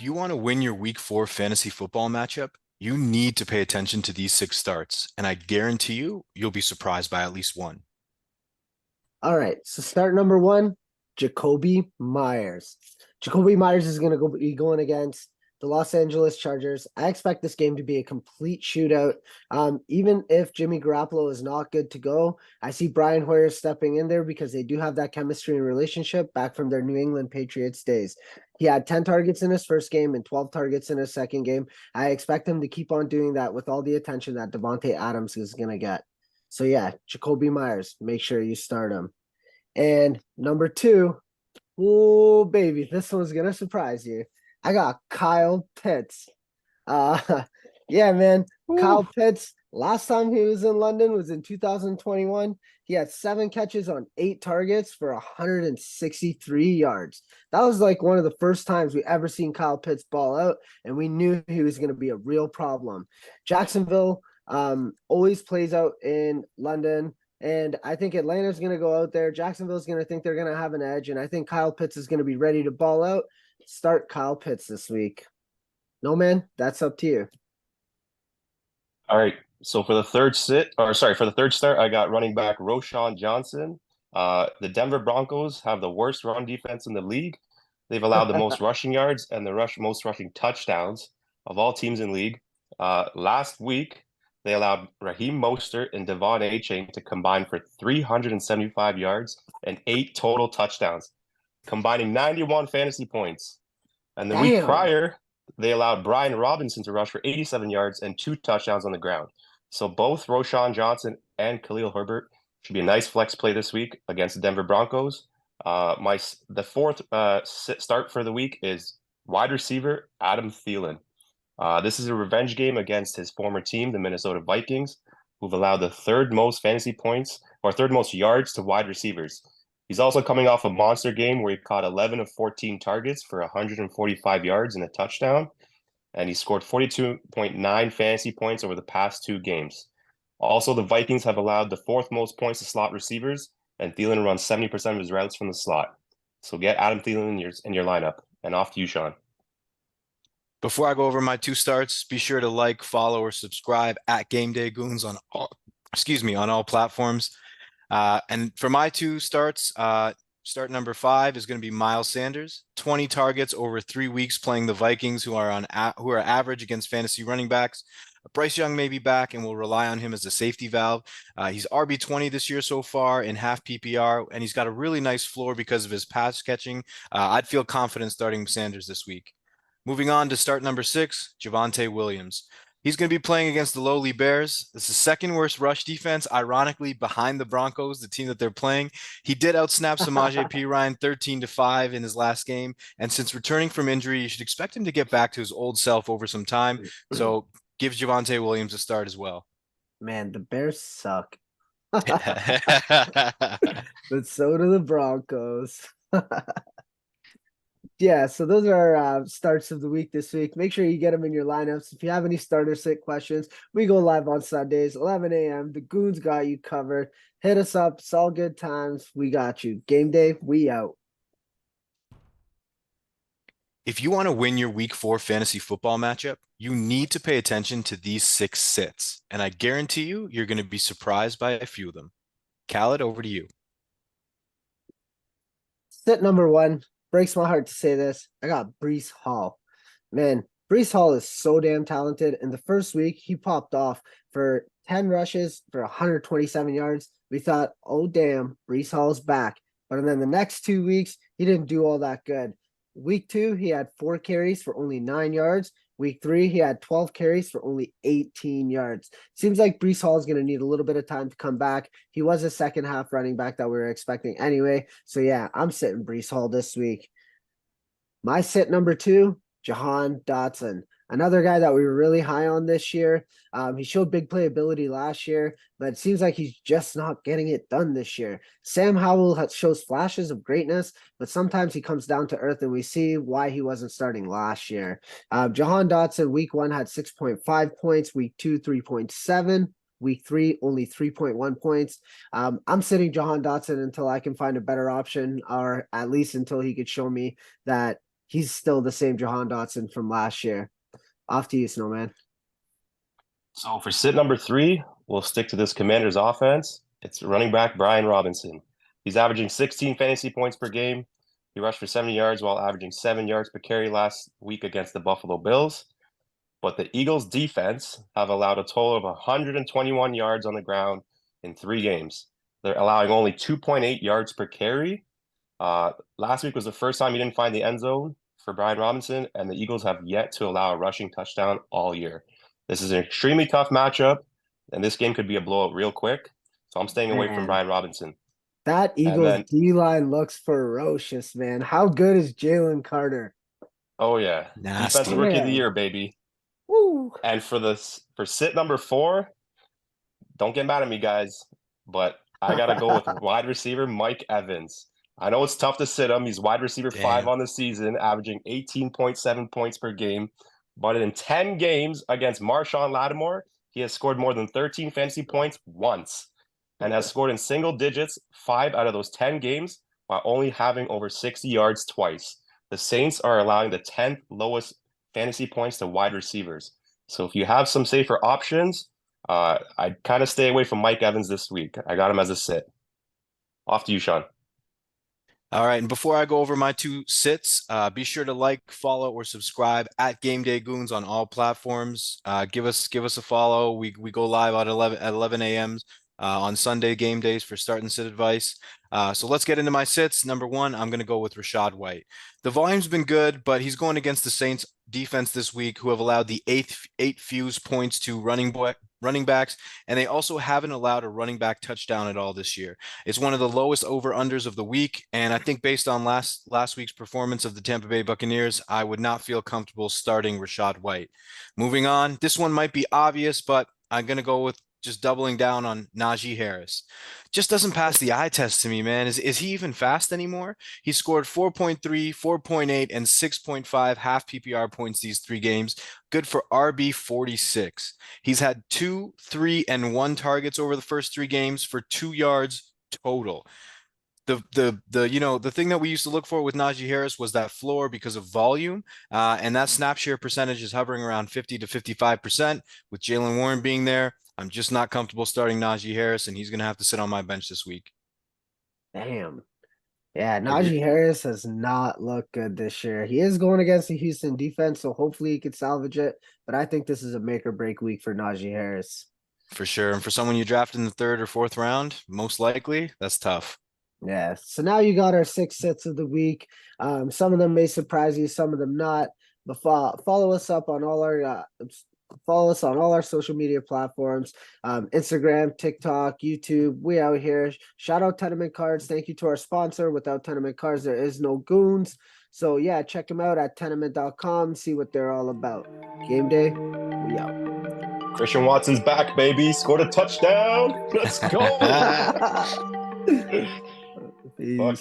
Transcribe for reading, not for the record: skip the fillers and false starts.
If you want to win your week 4 fantasy football matchup, you need to pay attention to these 6 starts, and I guarantee you'll be surprised by at least one. All right, so start number one, Jacoby Myers. Jacoby Myers is going to be going against the Los Angeles Chargers. I expect this game to be a complete shootout. Even if Jimmy Garoppolo is not good to go, I see Brian Hoyer stepping in there because they do have that chemistry and relationship back from their New England Patriots days. He had 10 targets in his first game and 12 targets in his second game. I expect him to keep on doing that with all the attention that Davante Adams is going to get. So yeah, Jacoby Myers, make sure you start him. And number two, oh baby, this one's gonna surprise you. I got Kyle Pitts. Yeah, man. Ooh. Kyle Pitts, last time he was in London was in 2021. He had 7 catches on 8 targets for 163 yards. That was like one of the first times we ever seen Kyle Pitts ball out, and we knew he was going to be a real problem. Jacksonville always plays out in London. And I think Atlanta's going to go out there. Jacksonville's going to think they're going to have an edge. And I think Kyle Pitts is going to be ready to ball out. Start Kyle Pitts this week. No, man, that's up to you. All right. So for the third start, I got running back Roschon Johnson. The Denver Broncos have the worst run defense in the league. They've allowed the most rushing yards and the most rushing touchdowns of all teams in league. Last week, they allowed Raheem Mostert and Devon Achane to combine for 375 yards and 8 total touchdowns, combining 91 fantasy points. And the week prior, they allowed Brian Robinson to rush for 87 yards and 2 touchdowns on the ground. So both Roschon Johnson and Khalil Herbert should be a nice flex play this week against the Denver Broncos. The fourth start for the week is wide receiver Adam Thielen. This is a revenge game against his former team, the Minnesota Vikings, who've allowed the third most fantasy points or third most yards to wide receivers. He's also coming off a monster game where he caught 11 of 14 targets for 145 yards and a touchdown, and he scored 42.9 fantasy points over the past 2 games. Also, the Vikings have allowed the 4th most points to slot receivers, and Thielen runs 70% of his routes from the slot. So get Adam Thielen in your lineup. And off to you, Sean. Before I go over my 2 starts, be sure to like, follow, or subscribe at Game Day Goons on all platforms. And for my 2 starts, start number 5 is going to be Myles Sanders. 20 targets over 3 weeks playing the Vikings, who are average against fantasy running backs. Bryce Young may be back, and we'll rely on him as a safety valve. He's RB20 this year so far in half PPR, and he's got a really nice floor because of his pass catching. I'd feel confident starting Sanders this week. Moving on to start number 6, Javonte Williams. He's going to be playing against the lowly Bears. This is the second worst rush defense, ironically, behind the Broncos, the team that they're playing. He did outsnap Samaje Perine 13-5 in his last game. And since returning from injury, you should expect him to get back to his old self over some time. So give Javonte Williams a start as well. Man, the Bears suck. But so do the Broncos. Yeah, so those are starts of the week this week. Make sure you get them in your lineups. If you have any starter sit questions, we go live on Sundays, 11 a.m. The Goons got you covered. Hit us up. It's all good times. We got you. Game day, we out. If you want to win your week 4 fantasy football matchup, you need to pay attention to these 6 sits. And I guarantee you're going to be surprised by a few of them. Khaled, over to you. Sit number 1. Breaks my heart to say this. I got Breece Hall. Man, Breece Hall is so damn talented. In the first week, he popped off for 10 rushes for 127 yards. We thought, oh, damn, Breece Hall's back. But then the next 2 weeks, he didn't do all that good. Week 2, he had 4 carries for only 9 yards. Week 3, he had 12 carries for only 18 yards. Seems like Breece Hall is going to need a little bit of time to come back. He was a second half running back that we were expecting anyway. So yeah, I'm sitting Breece Hall this week. My sit number 2, Jahan Dotson. Another guy that we were really high on this year. He showed big playability last year, but it seems like he's just not getting it done this year. Sam Howell shows flashes of greatness, but sometimes he comes down to earth, and we see why he wasn't starting last year. Jahan Dotson, week 1 had 6.5 points, week 2, 3.7. Week 3, only 3.1 points. I'm sitting Jahan Dotson until I can find a better option, or at least until he could show me that he's still the same Jahan Dotson from last year. Off to you, Snowman. So for sit number 3, we'll stick to this Commanders offense. It's running back Brian Robinson. He's averaging 16 fantasy points per game. He rushed for 70 yards while averaging 7 yards per carry last week against the Buffalo Bills. But the Eagles' defense have allowed a total of 121 yards on the ground in 3 games. They're allowing only 2.8 yards per carry. Last week was the first time he didn't find the end zone for Brian Robinson, and the Eagles have yet to allow a rushing touchdown all year. This is an extremely tough matchup, and this game could be a blowout real quick. So I'm staying away from Brian Robinson. That Eagles D-line looks ferocious, man. How good is Jalen Carter? Oh, yeah. Nasty. Defensive Rookie of the Year, baby. Woo. And for sit number 4, don't get mad at me, guys, but I got to go with wide receiver Mike Evans. I know it's tough to sit him. He's wide receiver 5 on the season, averaging 18.7 points per game. But in 10 games against Marshawn Lattimore, he has scored more than 13 fantasy points once and has scored in single digits 5 out of those 10 games while only having over 60 yards twice. The Saints are allowing the 10th lowest fantasy points to wide receivers. So if you have some safer options, I'd kind of stay away from Mike Evans this week. I got him as a sit. Off to you, Sean. All right, and before I go over my 2 sits, be sure to like, follow, or subscribe at Game Day Goons on all platforms. Give us a follow. We go live at 11 a.m. On Sunday game days for start and sit advice. So let's get into my sits. Number 1, I'm going to go with Rashad White. The volume's been good, but he's going against the Saints defense this week, who have allowed the eight fewest points to running backs, and they also haven't allowed a running back touchdown at all this year. It's one of the lowest over-unders of the week, and I think based on last week's performance of the Tampa Bay Buccaneers, I would not feel comfortable starting Rashad White. Moving on, this one might be obvious, but I'm going to go with just doubling down on Najee Harris. Just doesn't pass the eye test to me, man. Is he even fast anymore? He scored 4.3, 4.8, and 6.5 half PPR points these 3 games. Good for RB 46. He's had 2, 3, and 1 targets over the first 3 games for 2 yards total. The thing that we used to look for with Najee Harris was that floor because of volume, and that snap share percentage is hovering around 50 to 55%. With Jaylen Warren being there, I'm just not comfortable starting Najee Harris, and he's going to have to sit on my bench this week. Damn. Yeah, Najee Harris has not looked good this year. He is going against the Houston defense, so hopefully he could salvage it. But I think this is a make or break week for Najee Harris. For sure. And for someone you draft in the 3rd or 4th round, most likely, that's tough. Yeah. So now you got our 6 sits of the week. Some of them may surprise you, some of them not. But follow us up on all our follow us on all our social media platforms, Instagram, TikTok, YouTube. We out here. Shout out Tenement Cards. Thank you to our sponsor. Without Tenement Cards, there is no Goons. So yeah, check them out at tenement.com. See what they're all about. Game day, we out. Christian Watson's back, baby. Scored a touchdown. Let's go. Peace.